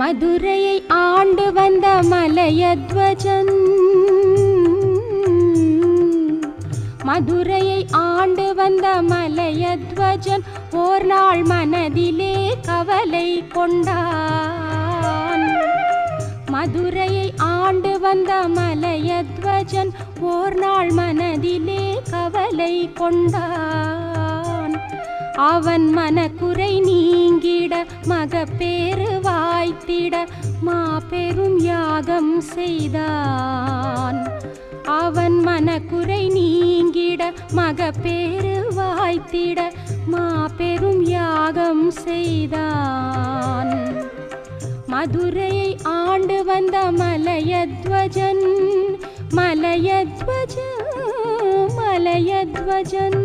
மதுரையை ஆண்டு வந்த மலையத்வஜன், மதுரையை ஆண்டு வந்த மலையத்வஜன் ஓர் நாள் மனதிலே கவலை கொண்டான். மதுரையை ஆண்டு வந்த மலையத்வஜன் ஓர் நாள் மனதிலே கவலை கொண்டான். அவன் மனக்குறை நீங்கிட மகப்பேறு வாய்த்திட மாபெரும் யாகம் செய்தான். அவன் மனக்குறை நீங்கிட மகப்பேறு வாய்த்திட மாபெரும் யாகம் செய்தான். மதுரையை ஆண்டு வந்த மலையத்வஜன், மலையத்வஜன், மலையத்வஜன்.